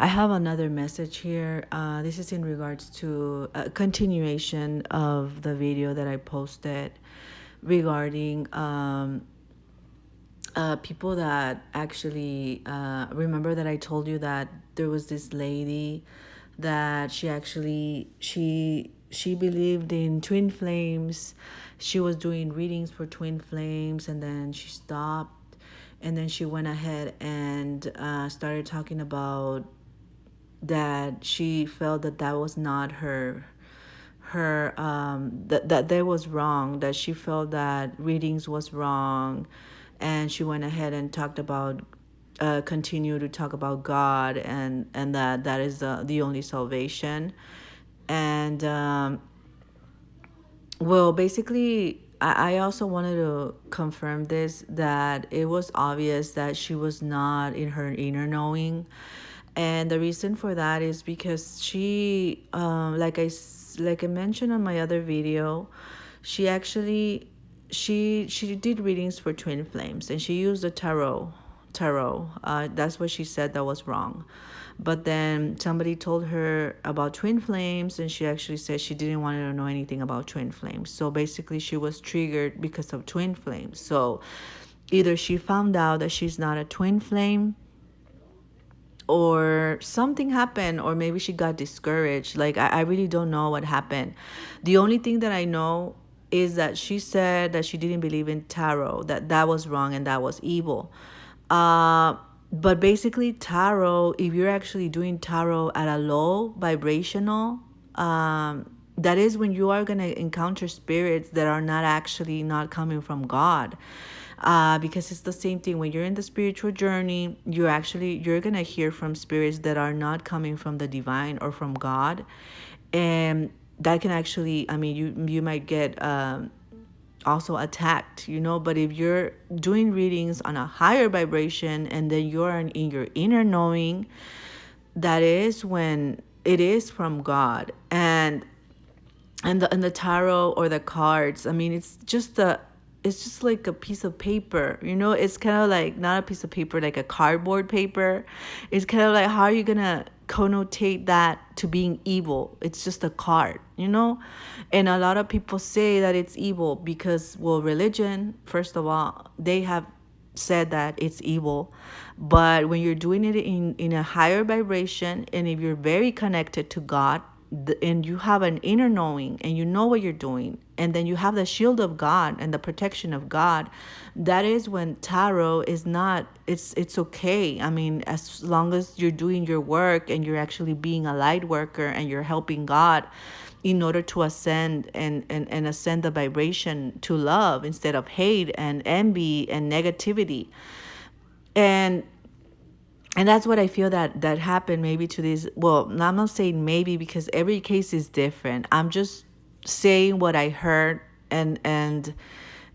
I have another message here. This is in regards to a continuation of the video that I posted regarding people that actually remember that I told you that there was this lady that she believed in twin flames. She was doing readings for twin flames, and then she stopped, and then she went ahead and started talking about that she felt that that was not her that that was wrong, that she felt that readings was wrong, and she went ahead and talked about continue to talk about God, and that that is the only salvation. And well, basically, I also wanted to confirm this, that it was obvious that she was not in her inner knowing. And the reason for that is because she, like I mentioned on my other video, she actually she did readings for twin flames, and she used the tarot. That's what she said that was wrong. But then somebody told her about twin flames, and she actually said she didn't want to know anything about twin flames. So basically, she was triggered because of twin flames. So either she found out that she's not a twin flame, or something happened, or maybe she got discouraged. Like, I really don't know what happened. The only thing that I know is that she said that she didn't believe in tarot, that that was wrong and that was evil. uh but basically, tarot, if you're actually doing tarot at a low vibrational, that is when you are going to encounter spirits that are not actually not coming from God. Because it's the same thing when you're in the spiritual journey, you're going to hear from spirits that are not coming from the divine or from God. And that can actually, I mean, you might get also attacked, but if you're doing readings on a higher vibration, and then you're in your inner knowing, that is when it is from God. And the tarot or the cards, I mean, it's just like a piece of paper. It's kind of like not a piece of paper, like a cardboard paper. It's kind of like, how are you gonna connotate that to being evil? It's just a card. And a lot of people say that it's evil because, well, religion, first of all, they have said that it's evil. But when you're doing it in a higher vibration, and if you're very connected to God, and you have an inner knowing, and you know what you're doing, and then you have the shield of God and the protection of God, that is when tarot is not, it's okay. I mean, as long as you're doing your work, and you're actually being a light worker, and you're helping God in order to ascend, and ascend the vibration to love instead of hate and envy and negativity. And and that's what I feel that happened maybe to these. Well, I'm not saying maybe, because every case is different. I'm just saying what I heard, and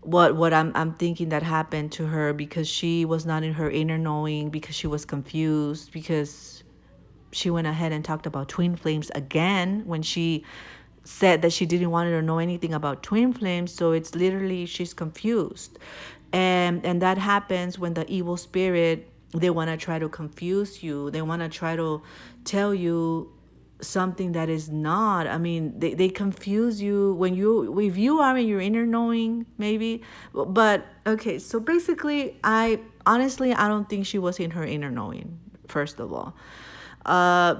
what I'm thinking that happened to her, because she was not in her inner knowing, because she was confused, because she went ahead and talked about twin flames again when she said that she didn't want to know anything about twin flames. So it's literally, she's confused. And that happens when the evil spirit, they want to try to confuse you. They want to try to tell you something that is not. I mean, they confuse you when if you are in your inner knowing, maybe. But okay, so basically, I don't think she was in her inner knowing, first of all.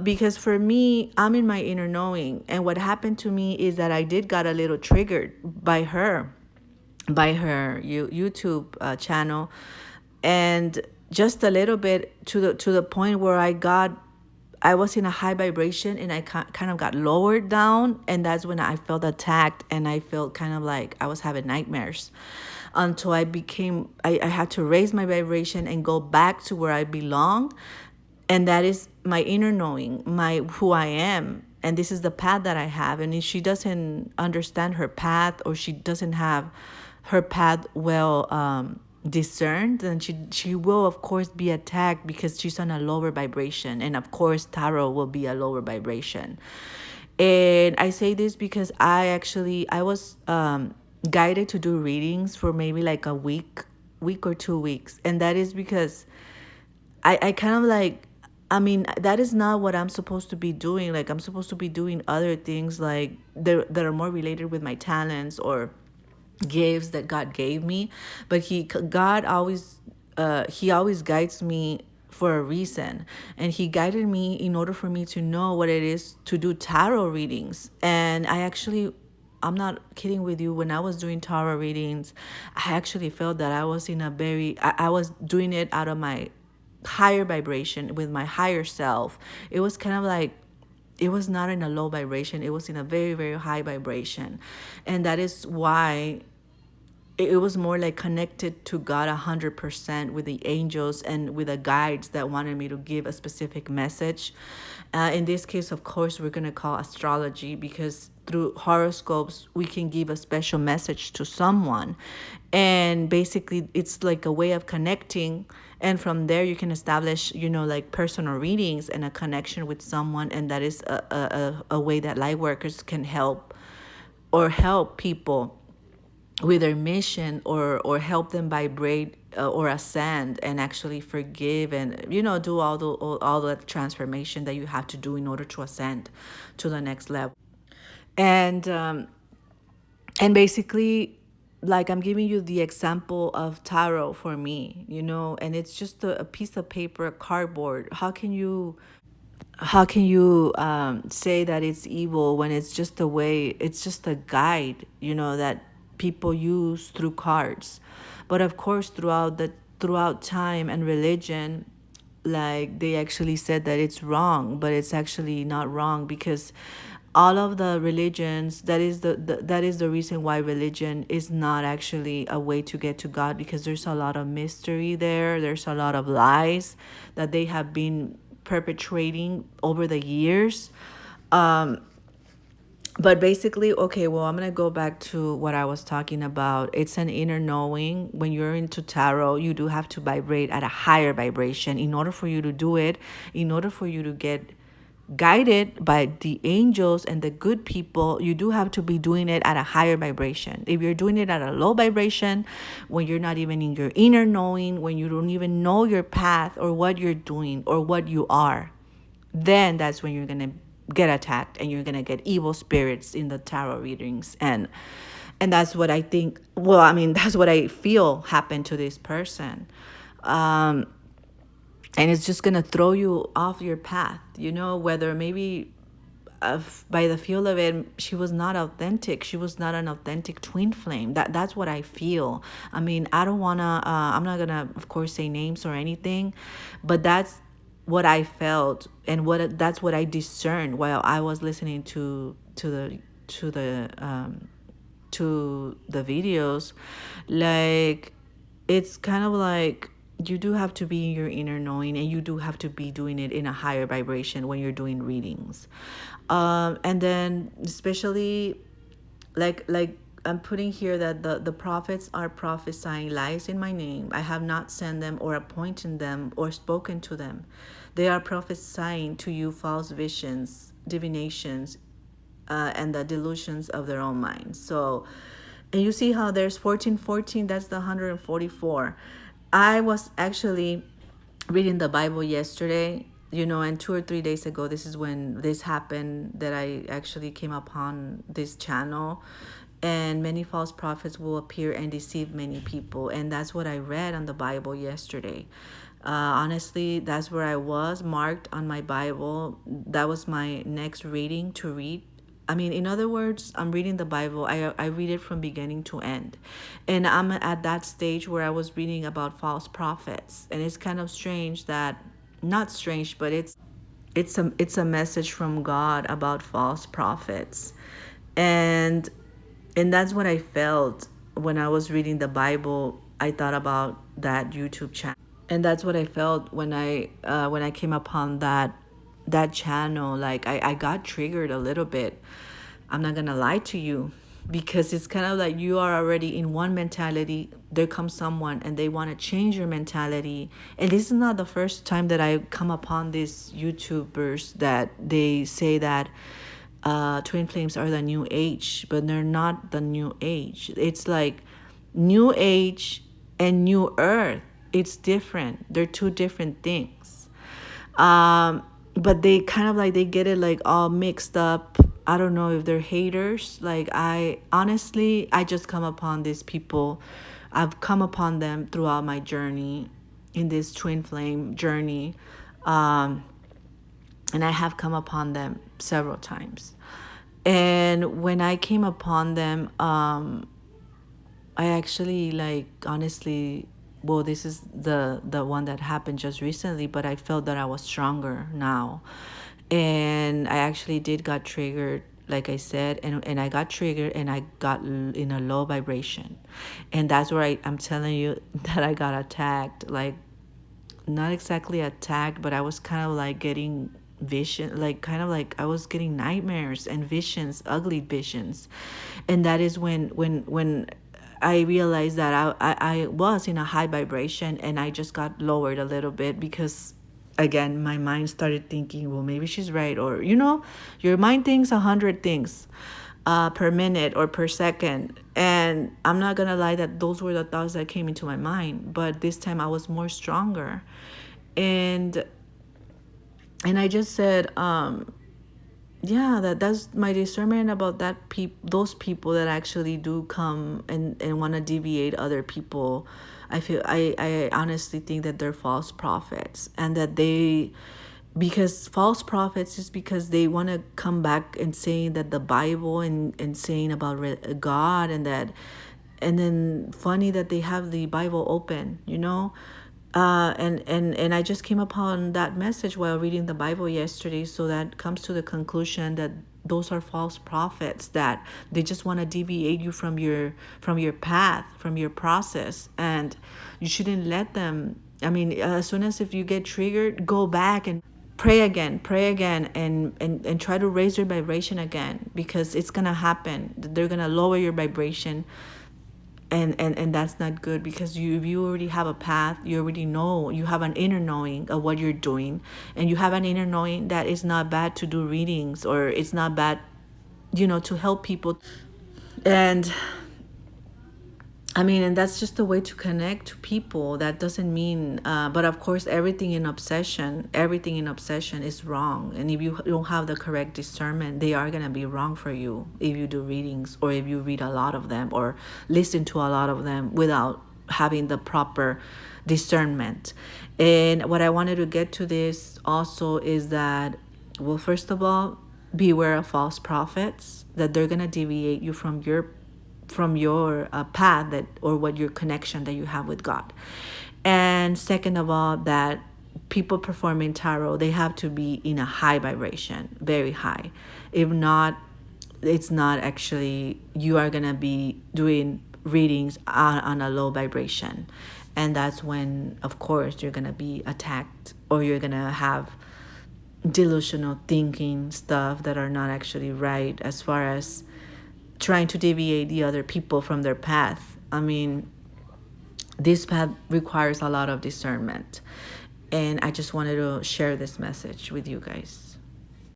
Because for me, I'm in my inner knowing, and what happened to me is that I did got a little triggered by her YouTube channel, and just a little bit, to the point where I was in a high vibration, and I kind of got lowered down, and that's when I felt attacked, and I felt kind of like I was having nightmares, until I had to raise my vibration and go back to where I belong. And that is my inner knowing, my who I am, and this is the path that I have. And if she doesn't understand her path, or she doesn't have her path well discerned, then she will of course be attacked, because she's on a lower vibration, and of course tarot will be a lower vibration. And I say this because I was guided to do readings for maybe like a week or 2 weeks, and that is because I kind of like, I mean, that is not what I'm supposed to be doing. Like, I'm supposed to be doing other things like that are more related with my talents or gifts that God gave me. But God always, he always guides me for a reason, and he guided me in order for me to know what it is to do tarot readings. And I actually, I'm not kidding with you, when I was doing tarot readings, I actually felt that I was in a very, I was doing it out of my higher vibration with my higher self. It was kind of like, it was not in a low vibration, it was in a very, very high vibration. And that is why it was more like connected to God 100% with the angels and with the guides that wanted me to give a specific message. In this case, of course, we're going to call astrology, because through horoscopes, we can give a special message to someone. And basically, it's like a way of connecting. And from there, you can establish, like personal readings and a connection with someone. And that is a way that light workers can help people with their mission, or help them vibrate, or ascend and actually forgive, and do all the transformation that you have to do in order to ascend to the next level. And basically, like, I'm giving you the example of tarot for me, and it's just a piece of paper, a cardboard. How can you say that it's evil when it's just a way, it's just a guide, that people use through cards. But of course, throughout time and religion, like, they actually said that it's wrong, but it's actually not wrong, because all of the religions, that is the reason why religion is not actually a way to get to God, because there's a lot of mystery there, there's a lot of lies that they have been perpetrating over the years. But basically, okay, well, I'm going to go back to what I was talking about. It's an inner knowing. When you're into tarot, you do have to vibrate at a higher vibration in order for you to do it, in order for you to get guided by the angels and the good people. You do have to be doing it at a higher vibration. If you're doing it at a low vibration, when you're not even in your inner knowing, when you don't even know your path or what you're doing or what you are, then that's when you're going to get attacked, and you're going to get evil spirits in the tarot readings. And that's what I think, well, I mean, that's what I feel happened to this person. And it's just going to throw you off your path, whether maybe, by the feel of it, she was not authentic. She was not an authentic twin flame. That's what I feel. I mean, I don't want to, I'm not going to, of course, say names or anything, but that's what I felt, and that's what I discerned while I was listening to the to the videos. Like, it's kind of like, you do have to be in your inner knowing, and you do have to be doing it in a higher vibration when you're doing readings. And then, especially, like I'm putting here that the prophets are prophesying lies in my name. I have not sent them or appointed them or spoken to them. They are prophesying to you false visions, divinations, and the delusions of their own minds. So, and you see how there's 1414, that's the 144. I was actually reading the Bible yesterday, and 2 or 3 days ago, this is when this happened, that I actually came upon this channel. And many false prophets will appear and deceive many people. And that's what I read on the Bible yesterday. Honestly, that's where I was marked on my Bible. That was my next reading to read. I mean, in other words, I'm reading the Bible. I read it from beginning to end. And I'm at that stage where I was reading about false prophets. And it's kind of strange that, not strange, but it's a message from God about false prophets. And that's what I felt when I was reading the Bible. I thought about that YouTube channel, and that's what I felt when I came upon that channel. Like, I got triggered a little bit. I'm not gonna lie to you, because it's kind of like you are already in one mentality. There comes someone and they want to change your mentality. And this is not the first time that I come upon these YouTubers that they say that twin flames are the new age, but they're not the new age. It's like new age and new earth. It's different. They're two different things. But they kind of like they get it like all mixed up. I don't know if they're haters. Like, I honestly, I just come upon these people. I've come upon them throughout my journey, in this twin flame journey. um and I have come upon them several times. And when I came upon them, I actually, like, honestly, well, this is the one that happened just recently, but I felt that I was stronger now. And I actually did got triggered, like I said, and I got triggered, and I got in a low vibration. And that's where I'm telling you that I got attacked. Like, not exactly attacked, but I was kind of like getting vision, like kind of like I was getting nightmares and visions, ugly visions. And that is when I realized that I was in a high vibration, and I just got lowered a little bit, because again my mind started thinking, well, maybe she's right. Or, your mind thinks 100 things per minute or per second. And I'm not gonna lie that those were the thoughts that came into my mind, but this time I was more stronger. And and I just said, yeah, that's my discernment about those people that actually do come and want to deviate other people. I honestly think that they're false prophets, and that they, because false prophets is because they want to come back and saying that the Bible, and saying about God, and then funny that they have the Bible open, and I just came upon that message while reading the Bible yesterday. So that comes to the conclusion that those are false prophets, that they just want to deviate you from your path, from your process. And you shouldn't let them. I mean, as soon as if you get triggered, go back and pray again, and try to raise your vibration again, because it's gonna happen. They're gonna lower your vibration. And that's not good, because you already have a path. You already know, you have an inner knowing of what you're doing. And you have an inner knowing that it's not bad to do readings, or it's not bad, to help people. And I mean, and that's just a way to connect to people. That doesn't mean, but of course, everything in obsession is wrong. And if you don't have the correct discernment, they are going to be wrong for you if you do readings, or if you read a lot of them, or listen to a lot of them without having the proper discernment. And what I wanted to get to this also is that, well, first of all, beware of false prophets, that they're going to deviate you from your path, that, or what your connection that you have with God. And second of all, that people performing tarot, they have to be in a high vibration, very high. If not, it's not actually, you are gonna be doing readings on a low vibration. And that's when, of course, you're gonna be attacked, or you're gonna have delusional thinking stuff that are not actually right, as far as trying to deviate the other people from their path. I mean, this path requires a lot of discernment. And I just wanted to share this message with you guys.